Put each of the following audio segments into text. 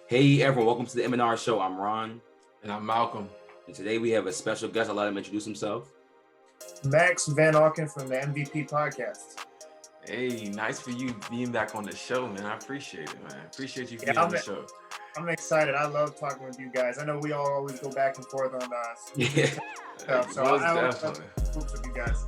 Hey everyone, welcome to the M&R Show. I'm Ron. And I'm Malcolm. And today we have a special guest. I'll let him introduce himself. Max Van Auken from the MVP podcast. Hey, nice for you being back on the show, man. I appreciate it, man. Appreciate you being on the show. I'm excited. I love talking with you guys. I know we all always go back and forth on stuff, so I always love hoops with you guys.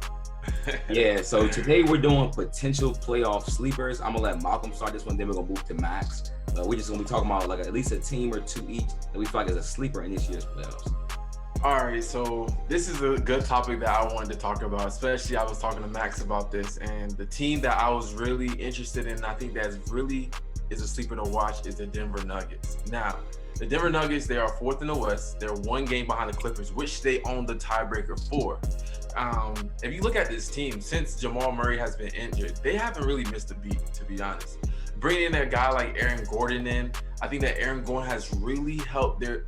Yeah, so today we're doing potential playoff sleepers. I'm going to let Malcolm start this one, then we're going to move to Max. We're just going to be talking about like at least a team or two each that we feel like is a sleeper in this year's playoffs. All right, so this is a good topic that I wanted to talk about, especially I was talking to Max about this, and the team that I was really interested in, I think that's really is a sleeper to watch, is the Denver Nuggets. Now, the Denver Nuggets, they are fourth in the West. They're one game behind the Clippers, which they own the tiebreaker for. If you look at this team, since Jamal Murray has been injured, they haven't really missed a beat, to be honest. Bringing in a guy like Aaron Gordon in, I think that Aaron Gordon has really helped their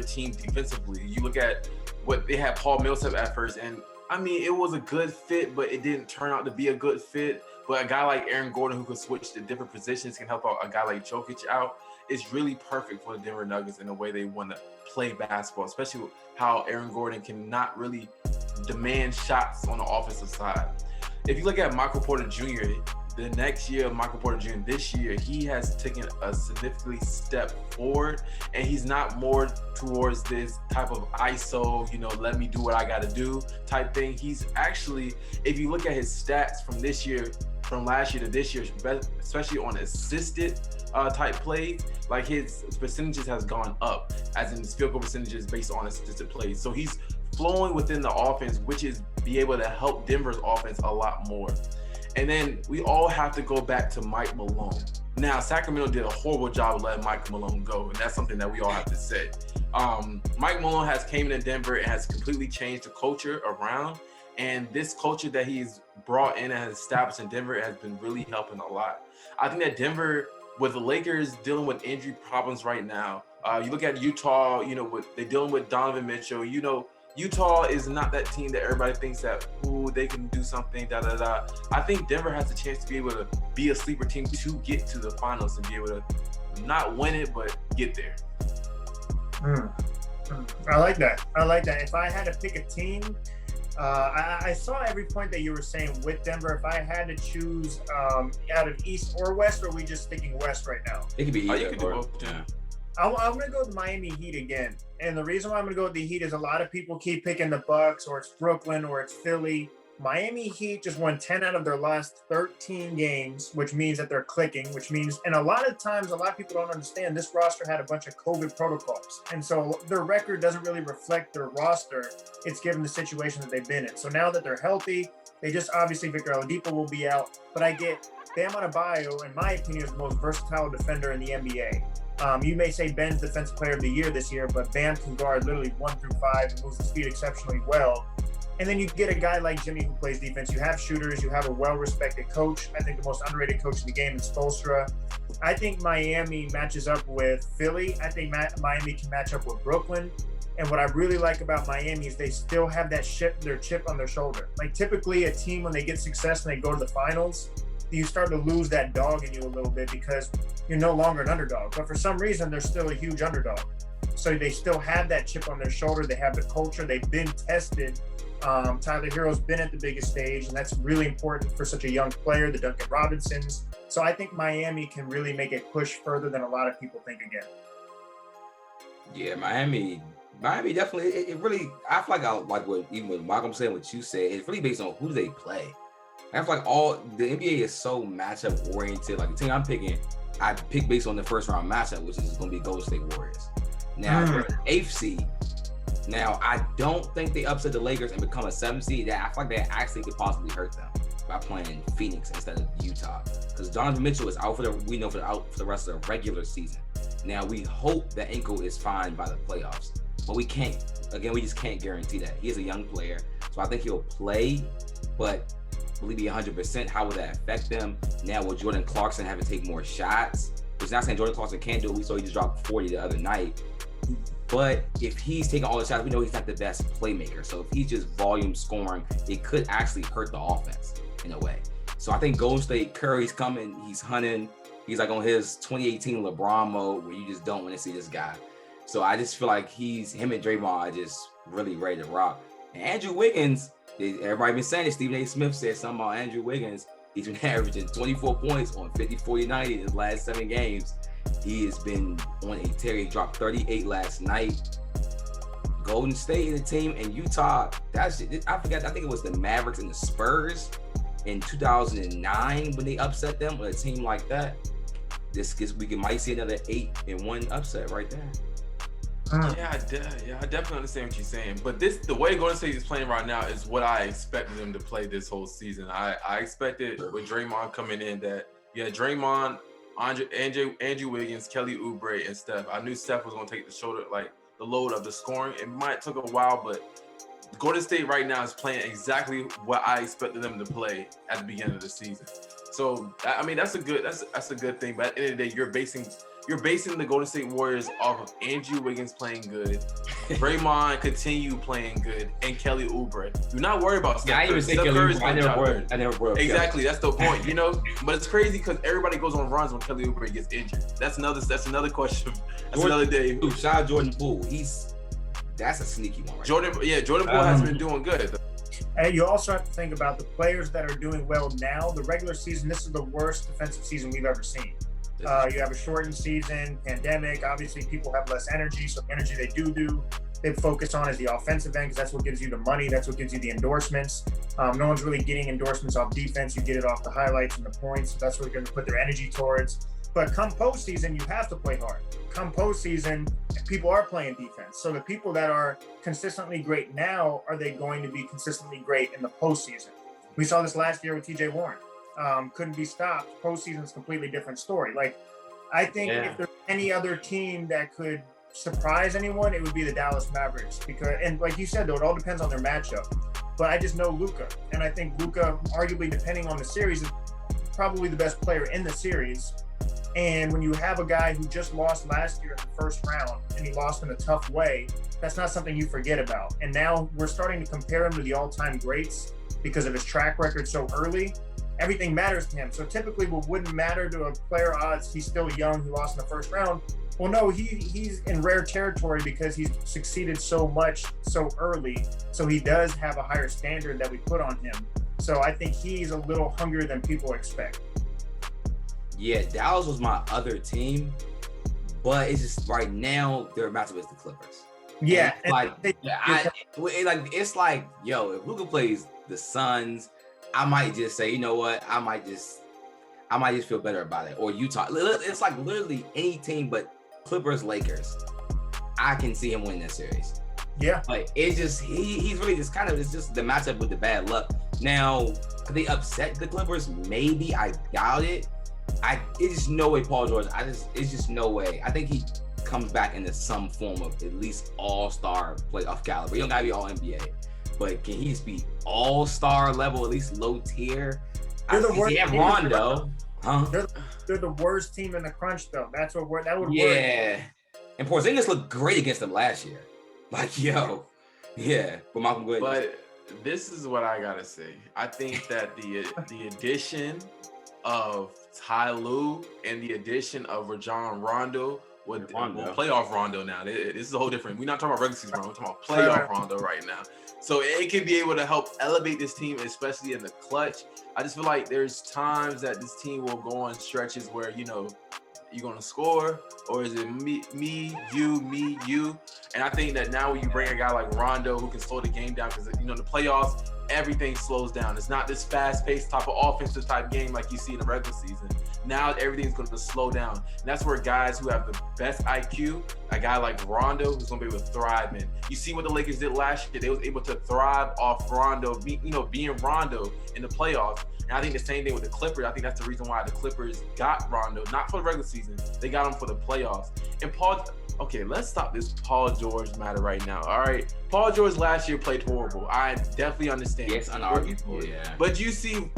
team defensively. You look at what they had Paul Millsap at first, and I mean, it was a good fit, but it didn't turn out to be a good fit. But a guy like Aaron Gordon who can switch to different positions can help out a guy like Jokic out. It's really perfect for the Denver Nuggets in the way they want to play basketball, especially how Aaron Gordon cannot really demand shots on the offensive side. If you look at Michael Porter Jr., the next year, Michael Porter Jr., this year, he has taken a significantly step forward, and he's not more towards this type of ISO, let me do what I got to do type thing. He's actually, if you look at his stats from last year to this year, especially on assisted type plays, like his percentages has gone up, as in his field goal percentages based on assisted plays. So he's flowing within the offense, which is be able to help Denver's offense a lot more. And then we all have to go back to Mike Malone. Now, Sacramento did a horrible job of letting Mike Malone go, and that's something that we all have to say. Mike Malone has came into Denver and has completely changed the culture around, and this culture that he's brought in and has established in Denver has been really helping a lot. I think that Denver, with the Lakers dealing with injury problems right now, you look at Utah, they're dealing with Donovan Mitchell, Utah is not that team that everybody thinks that, they can do something, I think Denver has a chance to be able to be a sleeper team to get to the finals and be able to not win it, but get there. I like that. If I had to pick a team, I saw every point that you were saying with Denver. If I had to choose out of East or West, or are we just sticking West right now? It could be either. You could do both. Yeah. I'm going to go with the Miami Heat again. And the reason why I'm going to go with the Heat is a lot of people keep picking the Bucks, or it's Brooklyn, or it's Philly. Miami Heat just won 10 out of their last 13 games, which means that they're clicking, and a lot of times, a lot of people don't understand this roster had a bunch of COVID protocols. And so their record doesn't really reflect their roster. It's given the situation that they've been in. So now that they're healthy, they just obviously Victor Oladipo will be out, but I get Bam Adebayo, in my opinion, is the most versatile defender in the NBA. You may say Ben's Defensive Player of the Year this year, but Bam can guard literally 1 through 5 and moves his feet exceptionally well. And then you get a guy like Jimmy who plays defense. You have shooters. You have a well-respected coach. I think the most underrated coach in the game is Spoelstra. I think Miami matches up with Philly. I think Miami can match up with Brooklyn. And what I really like about Miami is they still have that their chip on their shoulder. Like typically a team, when they get success and they go to the finals, you start to lose that dog in you a little bit because you're no longer an underdog. But for some reason, they're still a huge underdog. So they still have that chip on their shoulder. They have the culture. They've been tested. Tyler Hero's been at the biggest stage, and that's really important for such a young player, the Duncan Robinsons. So I think Miami can really make it push further than a lot of people think again. Yeah, Miami definitely, it really, I feel like even what Malcolm said, what you said, it's really based on who they play. I feel like the NBA is so matchup oriented. Like the team I'm picking, I pick based on the first round matchup, which is going to be Golden State Warriors. Now, they're an 8th seed. Now, I don't think they upset the Lakers and become a 7th seed. I feel like that actually could possibly hurt them by playing Phoenix instead of Utah. Because Donovan Mitchell is out for the rest of the regular season. Now, we hope that ankle is fine by the playoffs. But we just can't guarantee that. He is a young player. So I think he'll play, but will he be 100%? How will that affect them? Now, will Jordan Clarkson have to take more shots? Which not saying Jordan Clarkson can't do it. We saw he just dropped 40 the other night. But if he's taking all the shots, we know he's not the best playmaker. So if he's just volume scoring, it could actually hurt the offense in a way. So I think Golden State, Curry's coming, he's hunting. He's like on his 2018 LeBron mode where you just don't want to see this guy. So I just feel like him and Draymond are just really ready to rock. And Andrew Wiggins, everybody been saying it. Stephen A. Smith said something about Andrew Wiggins. He's been averaging 24 points on 50, 40, 90 in his last 7 games. He has been on a tear. He dropped 38 last night. Golden State and the team in Utah. I forgot. I think it was the Mavericks and the Spurs in 2009 when they upset them with a team like that. We might see another 8-1 upset right there. Yeah, I definitely understand what you're saying. But the way Golden State is playing right now is what I expected them to play this whole season. I expected with Draymond coming in that Draymond, Andrew Wiggins, Kelly Oubre, and Steph. I knew Steph was going to take the load of the scoring. It might took a while, but Golden State right now is playing exactly what I expected them to play at the beginning of the season. So I mean that's a good thing. But at the end of the day, you're basing the Golden State Warriors off of Andrew Wiggins playing good, Draymond continue playing good, and Kelly Oubre. Do not worry about Steph. Yeah, I even say Kelly Oubre. I never brought up exactly. That's the point, you know. But it's crazy because everybody goes on runs when Kelly Oubre gets injured. That's another question. That's another day. Shout out Jordan Poole. That's a sneaky one. Right Jordan Poole has been doing good. And you also have to think about the players that are doing well now. The regular season, this is the worst defensive season we've ever seen. You have a shortened season, pandemic. Obviously, people have less energy. So the energy they do, they focus on is the offensive end because that's what gives you the money. That's what gives you the endorsements. No one's really getting endorsements off defense. You get it off the highlights and the points. So that's what they're going to put their energy towards. But come postseason, you have to play hard. Come postseason, people are playing defense. So the people that are consistently great now, are they going to be consistently great in the postseason? We saw this last year with TJ Warren. Couldn't be stopped. Postseason is a completely different story. Like, I think if there's any other team that could surprise anyone, it would be the Dallas Mavericks. And like you said, though, it all depends on their matchup. But I just know Luka. And I think Luka, arguably, depending on the series, is probably the best player in the series. And when you have a guy who just lost last year in the first round, and he lost in a tough way, that's not something you forget about. And now we're starting to compare him to the all-time greats because of his track record so early. Everything matters to him. So typically what wouldn't matter to a player, he's still young, he lost in the first round. Well, no, he's in rare territory because he's succeeded so much so early. So he does have a higher standard that we put on him. So I think he's a little hungrier than people expect. Yeah, Dallas was my other team, but it's just right now their matchup is the Clippers. Yeah, it's like, yo, if Luka plays the Suns, I might just say, you know what, I might just feel better about it. Or Utah, it's like literally any team but Clippers, Lakers. I can see him win that series. Yeah, like it's just he's really just it's just the matchup with the bad luck. Now, could they upset the Clippers? Maybe. I doubt it. It's just no way Paul George. It's just no way. I think he comes back into some form of at least all-star playoff caliber. He don't gotta be all NBA, but can he just be all-star level, at least low tier? Rondo, huh? They're the worst team in the crunch, though. That would work. Yeah, and Porzingis looked great against them last year. Like, yo, yeah. But Malcolm, go ahead. But this is what I gotta say. I think that the addition of Ty Lue and the addition of Rajon Rondo with playoff Rondo now. This is a whole different. We're not talking about regular season Rondo. We're talking about playoff Rondo right now. So it can be able to help elevate this team, especially in the clutch. I just feel like there's times that this team will go on stretches where, you know, you're going to score, or is it me, you? And I think that now when you bring a guy like Rondo who can slow the game down, because, you know, in the playoffs, everything slows down. It's not this fast-paced type of offensive type game like you see in the regular season. Now everything's going to slow down. And that's where guys who have the best IQ, a guy like Rondo, who's going to be able to thrive in. You see what the Lakers did last year. They was able to thrive off Rondo, being Rondo in the playoffs. And I think the same thing with the Clippers. I think that's the reason why the Clippers got Rondo, not for the regular season. They got him for the playoffs. And okay, let's stop this Paul George matter right now. All right, Paul George last year played horrible. I definitely understand. Yes, unarguable, yeah. But you've seen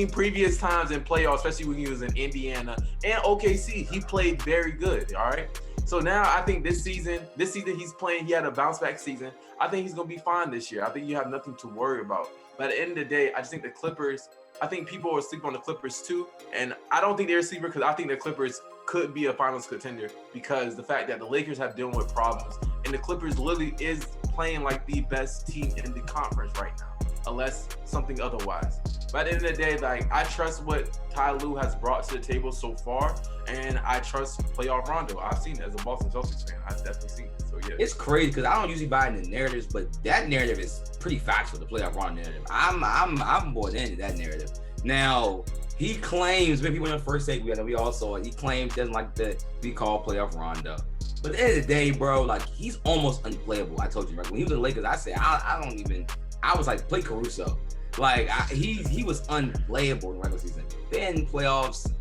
previous times in playoffs, especially when he was in Indiana and OKC, he played very good. All right. So now I think this season he's playing. He had a bounce back season. I think he's gonna be fine this year. I think you have nothing to worry about. But at the end of the day, I just think the Clippers I think people are sleeping on the Clippers too. And I don't think they're a sleeper because I think the Clippers could be a finals contender because the fact that the Lakers have dealing with problems and the Clippers literally is playing like the best team in the conference right now, unless something otherwise. But at the end of the day, like, I trust what Ty Lue has brought to the table so far, and I trust playoff Rondo. I've seen it as a Boston Celtics fan. I've definitely seen it. So yeah, it's crazy because I don't usually buy into narratives, but that narrative is pretty factual. The playoff Rondo narrative. I'm bought into that narrative. Now he claims, maybe when the first take we all saw it, he claims he doesn't like that we call playoff Rondo. But at the end of the day, bro, like, he's almost unplayable. I told you, right? When he was in the Lakers, I said I was like, play Caruso. Like, he was unplayable in the regular season. Then playoffs,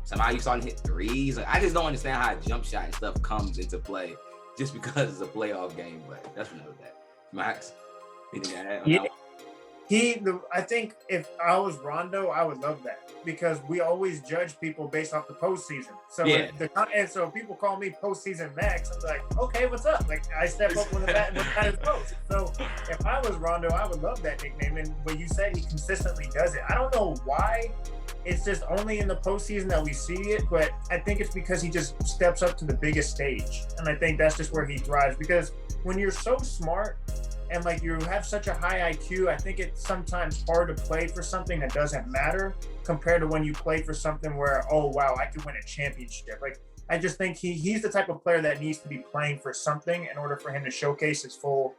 somehow you starting to hit threes. Like, I just don't understand how a jump shot and stuff comes into play just because it's a playoff game. But that's another that. Max, anything to add on that one? I think if I was Rondo, I would love that because we always judge people based off the postseason. So and so if people call me postseason Max, I'm like, okay, what's up? Like, I step up when the bat is close. So if I was Rondo, I would love that nickname. And what you said, he consistently does it. I don't know why. It's just only in the postseason that we see it, but I think it's because he just steps up to the biggest stage. And I think that's just where he thrives because when you're so smart, and like you have such a high IQ, I think it's sometimes hard to play for something that doesn't matter compared to when you play for something where, oh, wow, I could win a championship. Like, I just think he's the type of player that needs to be playing for something in order for him to showcase his full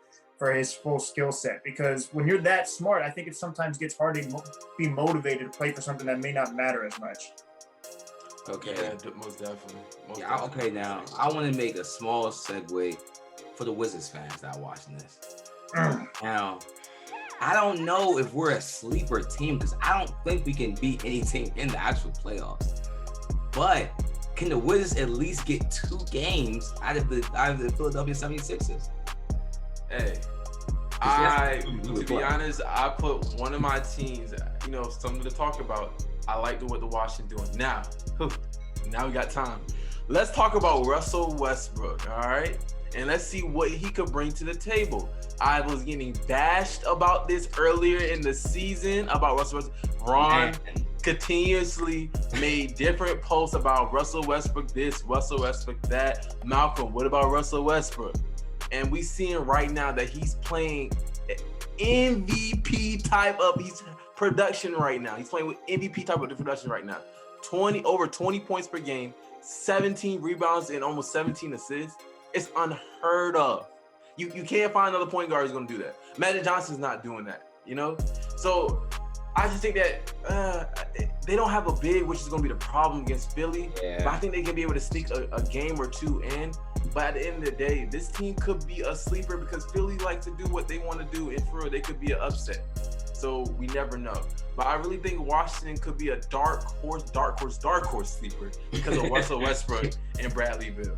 skill set. Because when you're that smart, I think it sometimes gets hard to be motivated to play for something that may not matter as much. Okay. Yeah, most definitely. Okay, now I want to make a small segue for the Wizards fans that are watching this. Now, I don't know if we're a sleeper team because I don't think we can beat any team in the actual playoffs. But can the Wizards at least get 2 games out of the Philadelphia 76ers? Hey, to be honest, I put one of my teams, something to talk about. I like what the Washington doing. Now we got time. Let's talk about Russell Westbrook, all right? And let's see what he could bring to the table. I was getting bashed about this earlier in the season about Russell Westbrook. Ron continuously made different posts about Russell Westbrook this, Russell Westbrook that. Malcolm, what about Russell Westbrook? And we seeing right now that he's playing MVP type of production right now. He's playing with MVP type of production right now. Over 20 points per game, 17 rebounds and almost 17 assists. It's unheard of. You can't find another point guard who's going to do that. Magic Johnson's not doing that, So I just think that they don't have a big, which is going to be the problem against Philly. Yeah. But I think they can be able to sneak a game or 2 in. But at the end of the day, this team could be a sleeper because Philly likes to do what they want to do. And for real, they could be an upset. So we never know. But I really think Washington could be a dark horse sleeper because of Russell Westbrook and Bradley Beal.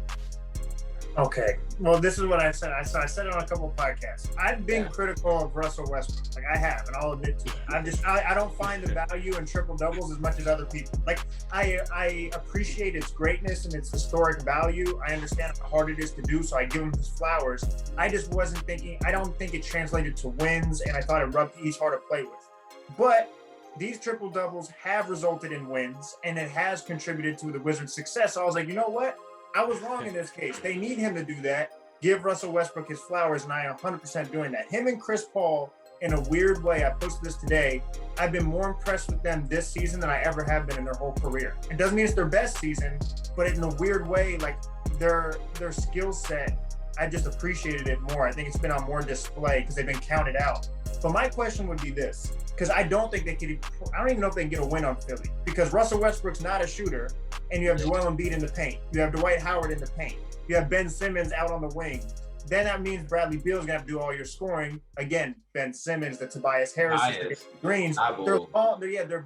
Okay. Well, this is what I said. I said it on a couple of podcasts. I've been critical of Russell Westbrook. Like, I have, and I'll admit to it. I don't find the value in triple doubles as much as other people. Like, I appreciate its greatness and its historic value. I understand how hard it is to do, so I give him his flowers. I just wasn't thinking, I don't think it translated to wins, and I thought he's hard to play with. But these triple doubles have resulted in wins, and it has contributed to the Wizards' success. So I was like, you know what? I was wrong in this case. They need him to do that. Give Russell Westbrook his flowers, and I am 100% doing that. Him and Chris Paul, in a weird way, I posted this today, I've been more impressed with them this season than I ever have been in their whole career. It doesn't mean it's their best season, but in a weird way, like, their skill set, I just appreciated it more. I think it's been on more display because they've been counted out. But my question would be this, because I don't even know if they can get a win on Philly, because Russell Westbrook's not a shooter, and you have Joel Embiid in the paint. You have Dwight Howard in the paint. You have Ben Simmons out on the wing. Then that means Bradley Beal's going to have to do all your scoring. Again, Ben Simmons, the Tobias Harris, the Greens. They're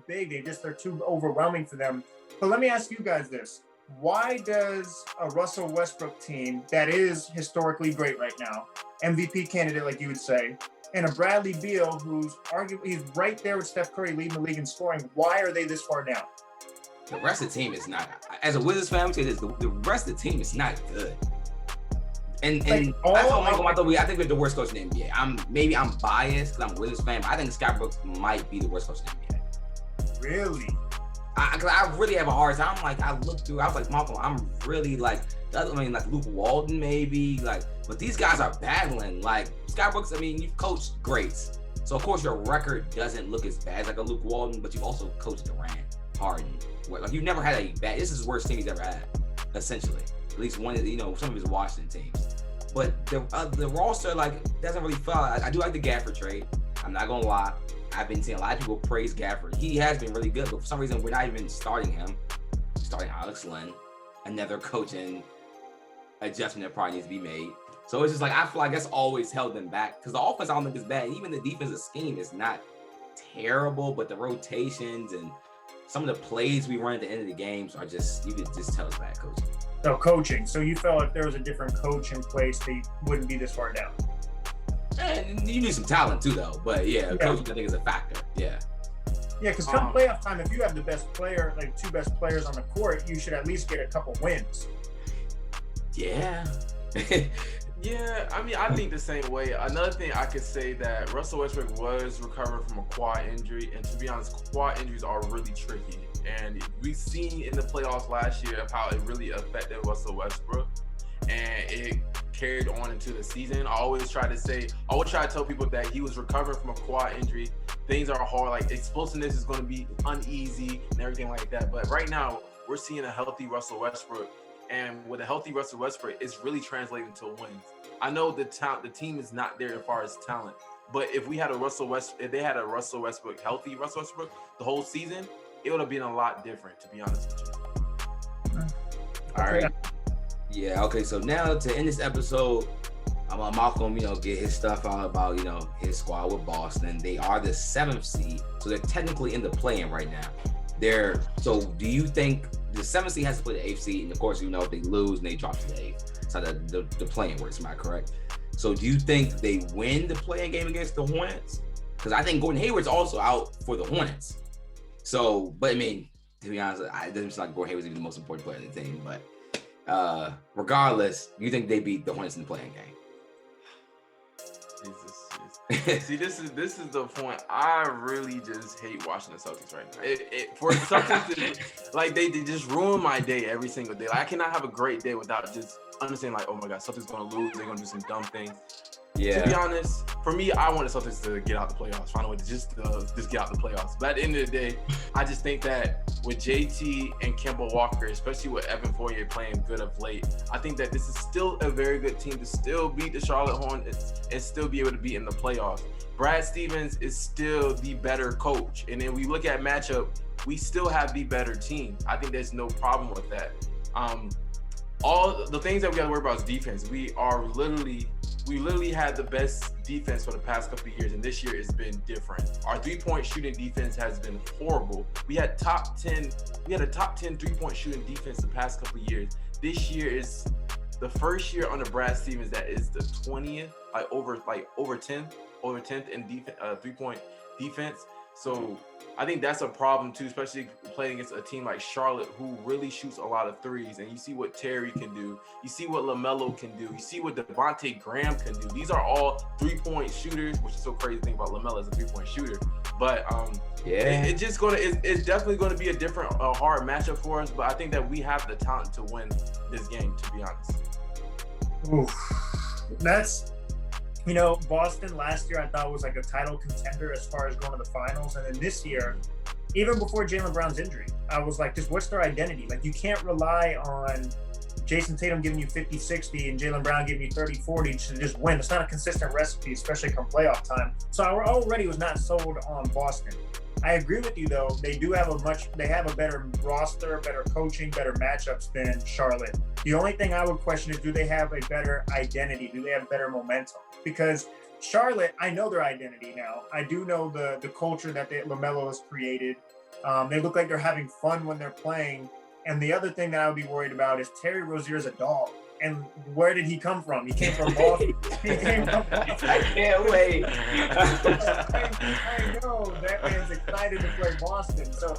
big. They're too overwhelming for them. But let me ask you guys this. Why does a Russell Westbrook team that is historically great right now, MVP candidate like you would say, and a Bradley Beal who's arguably he's right there with Steph Curry leading the league in scoring, why are they this far down? The rest of the team is not. As a Wizards fan, I'm saying this: the rest of the team is not good. And that's how I think we're the worst coach in the NBA. I'm biased because I'm a Wizards fan, but I think Scott Brooks might be the worst coach in the NBA. Really? I really have a hard time. Like, I looked through, I was like, Malcolm, I'm really like, like Luke Walton maybe, like, but these guys are battling. Like, Scott Brooks, I mean, you've coached greats. So, of course, your record doesn't look as bad as like a Luke Walton, but you've also coached Durant, Harden. Like, you've never had a bad, this is the worst team he's ever had, essentially. At least one of, some of his Washington teams. But the roster, like, doesn't really fall. I do like the Gafford trade. I'm not going to lie. I've been seeing a lot of people praise Gafford. He has been really good, but for some reason, we're not even starting him. We're starting Alex Len, another coaching adjustment that probably needs to be made. So it's just like, I feel like that's always held them back because the offense I don't think is bad. Even the defensive scheme is not terrible, but the rotations and some of the plays we run at the end of the games are just, you could just tell it's bad coaching. So coaching. So you felt if there was a different coach in place, they wouldn't be this far down. And you need some talent too, though. But yeah, coaching I think is a factor. Yeah. Yeah, because come playoff time, if you have the best player, like two best players on the court, you should at least get a couple wins. Yeah. Yeah, I mean, I think the same way. Another thing I could say that Russell Westbrook was recovering from a quad injury, and to be honest, quad injuries are really tricky. And we've seen in the playoffs last year of how it really affected Russell Westbrook, and it carried on into the season. I always try to tell people that he was recovering from a quad injury. Things are hard, like explosiveness is going to be uneasy and everything like that. But right now, we're seeing a healthy Russell Westbrook. And with a healthy Russell Westbrook, it's really translating to wins. I know the team is not there as far as talent, but if they had a Russell Westbrook, healthy Russell Westbrook, the whole season, it would have been a lot different, to be honest with you. All right. Yeah. Okay. So now to end this episode, I'm gonna Malcolm, get his stuff out about, his squad with Boston. They are the 7th seed, so they're technically in the play-in right now. So do you think the 7th seed has to play the 8th seed? And of course, if they lose and they drop to the 8th. That's how the play-in works, am I correct? So do you think they win the play-in game against the Hornets? Because I think Gordon Hayward's also out for the Hornets. So, but I mean, to be honest, it doesn't seem like Gordon Hayward's even the most important player in the team. But regardless, you think they beat the Hornets in the play-in game? Jesus. See, this is the point. I really just hate watching the Celtics right now. For the Celtics, like they just ruin my day every single day. Like, I cannot have a great day without just understanding, like, oh my God, Celtics gonna lose. They're gonna do some dumb things. Yeah. To be honest, for me, I want the Celtics to get out the playoffs. Find a way to just get out the playoffs. But at the end of the day, I just think that with JT and Kemba Walker, especially with Evan Fournier playing good of late, I think that this is still a very good team to still beat the Charlotte Hornets and still be able to be in the playoffs. Brad Stevens is still the better coach. And then we look at matchup, we still have the better team. I think there's no problem with that. All the things that we got to worry about is defense. We literally had the best defense for the past couple of years, and this year it's been different. Our three-point shooting defense has been horrible. We had a top 10 three-point shooting defense the past couple of years. This year is the first year under Brad Stevens that is the 20th, over 10th in three-point defense. So I think that's a problem too, especially playing against a team like Charlotte who really shoots a lot of threes. And you see what Terry can do. You see what LaMelo can do. You see what Devontae Graham can do. These are all three-point shooters, which is so crazy to think about LaMelo as a three-point shooter. But it's definitely going to be a different, hard matchup for us. But I think that we have the talent to win this game, to be honest. Oof. That's... Boston last year I thought was like a title contender as far as going to the finals. And then this year, even before Jaylen Brown's injury, I was like, just what's their identity? Like, you can't rely on Jason Tatum giving you 50-60 and Jaylen Brown giving you 30-40 to just win. It's not a consistent recipe, especially come playoff time. So I already was not sold on Boston. I agree with you, though. They have a better roster, better coaching, better matchups than Charlotte. The only thing I would question is, do they have a better identity? Do they have better momentum? Because Charlotte, I know their identity now. I do know the culture that LaMelo has created. They look like they're having fun when they're playing. And the other thing that I would be worried about is Terry Rozier's a dog. And where did he come from? He came from Boston. I can't wait. I know that man's excited to play Boston. So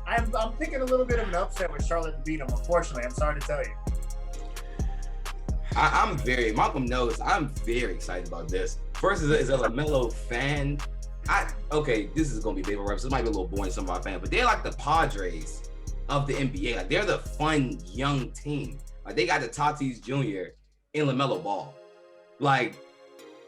I'm thinking a little bit of an upset with Charlotte to beat him. Unfortunately, I'm sorry to tell you. Malcolm knows I'm very excited about this. First, as a LaMelo fan, Okay, this is gonna be big reference. This might be a little boring to some of our fans, but they're like the Padres of the NBA. Like they're the fun young team. Like they got the Tatis Jr. and LaMelo Ball. Like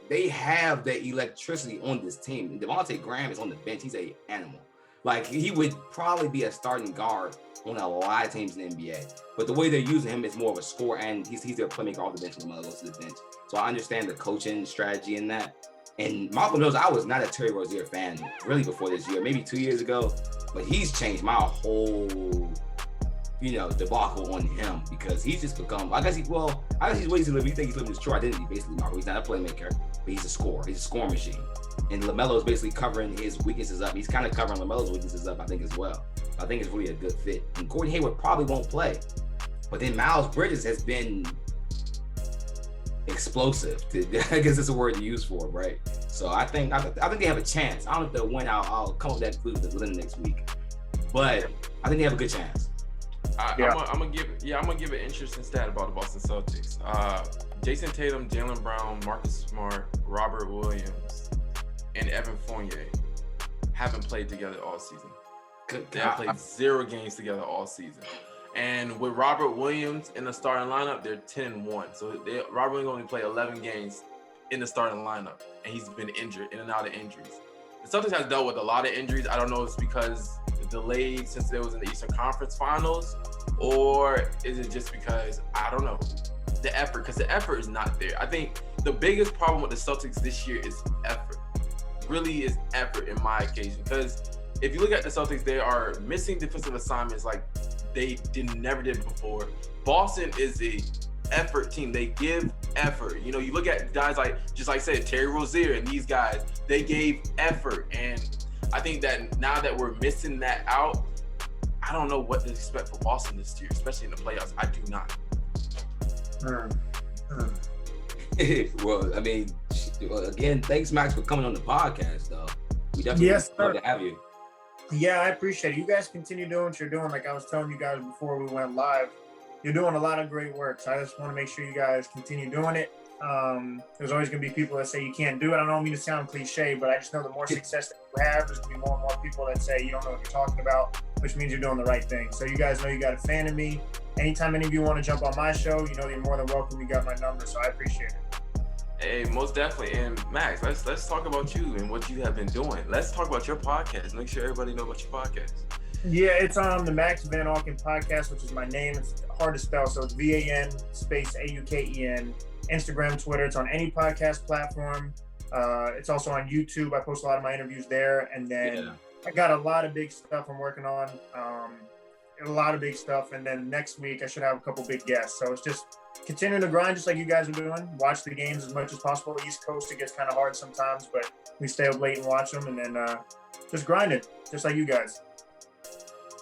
they have that electricity on this team. And Devontae Graham is on the bench. He's an animal. Like he would probably be a starting guard on a lot of teams in the NBA. But the way they're using him is more of a scorer, and he's their playmaker off the bench when LaMelo goes to the bench. So I understand the coaching strategy in that. And Malcolm knows I was not a Terry Rozier fan really before this year, maybe 2 years ago, but he's changed my whole, debacle on him because he's just become, I guess he's ways to live. You think he's living his true identity, basically, Marco. He's not a playmaker, but he's a scorer. He's a scoring machine. And LaMelo's basically covering his weaknesses up. He's kind of covering LaMelo's weaknesses up, I think, as well. I think it's really a good fit. And Gordon Hayward probably won't play. But then Miles Bridges has been explosive. I guess that's a word to use for it, right? So I think they have a chance. I don't know if they'll win. I'll come up with that conclusion within the next week. But I think they have a good chance. I'm gonna give an interesting stat about the Boston Celtics. Jason Tatum, Jaylen Brown, Marcus Smart, Robert Williams, and Evan Fournier haven't played together all season. They have played 0 games together all season. And with Robert Williams in the starting lineup, they're 10-1. So Robert Williams only played 11 games in the starting lineup, and he's been injured, in and out of injuries. The Celtics has dealt with a lot of injuries. I don't know if it's because the delay since they was in the Eastern Conference Finals, or is it just because, I don't know, the effort, because the effort is not there. I think the biggest problem with the Celtics this year is effort. Really is effort in my occasion, because if you look at the Celtics, they are missing defensive assignments like they never did before. Boston is a effort team. They give effort. You look at guys like, just like I said, Terry Rozier and these guys, they gave effort. And I think that now that we're missing that out, I don't know what to expect for Boston this year, especially in the playoffs. I do not. Well, I mean, again, thanks, Max, for coming on the podcast, though. We definitely love to have you. Yeah, I appreciate it. You guys continue doing what you're doing. Like I was telling you guys before we went live, you're doing a lot of great work. So I just want to make sure you guys continue doing it. There's always going to be people that say you can't do it. I don't mean to sound cliche, but I just know the more success that you have, there's going to be more and more people that say you don't know what you're talking about, which means you're doing the right thing. So you guys know you got a fan of me. Anytime any of you want to jump on my show, you're more than welcome. You got my number, so I appreciate it. Hey, most definitely. And Max, let's talk about you and what you have been doing. Let's talk about your podcast. Make sure everybody know about your podcast. Yeah, it's the Max Van Auken podcast, which is my name. It's hard to spell, so it's VAN space AUKEN. Instagram, Twitter. It's on any podcast platform. It's also on YouTube. I post a lot of my interviews there, and then I got a lot of big stuff I'm working on. A lot of big stuff, and then next week I should have a couple big guests. So it's just continuing to grind, just like you guys are doing. Watch the games as much as possible. East Coast, it gets kind of hard sometimes, but we stay up late and watch them, and then just grind it, just like you guys.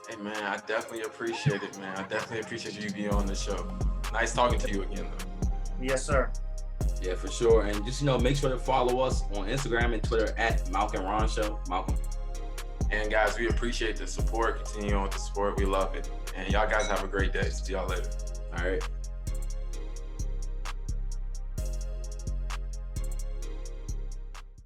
Hey man, I definitely appreciate it, man. I definitely appreciate you being on the show. Nice talking to you again, though. Yes, sir. Yeah, for sure. And just, make sure to follow us on Instagram and Twitter at Malcolm Ron Show. Malcolm. And guys, we appreciate the support. Continue on with the support. We love it. And y'all guys have a great day. See y'all later. All right.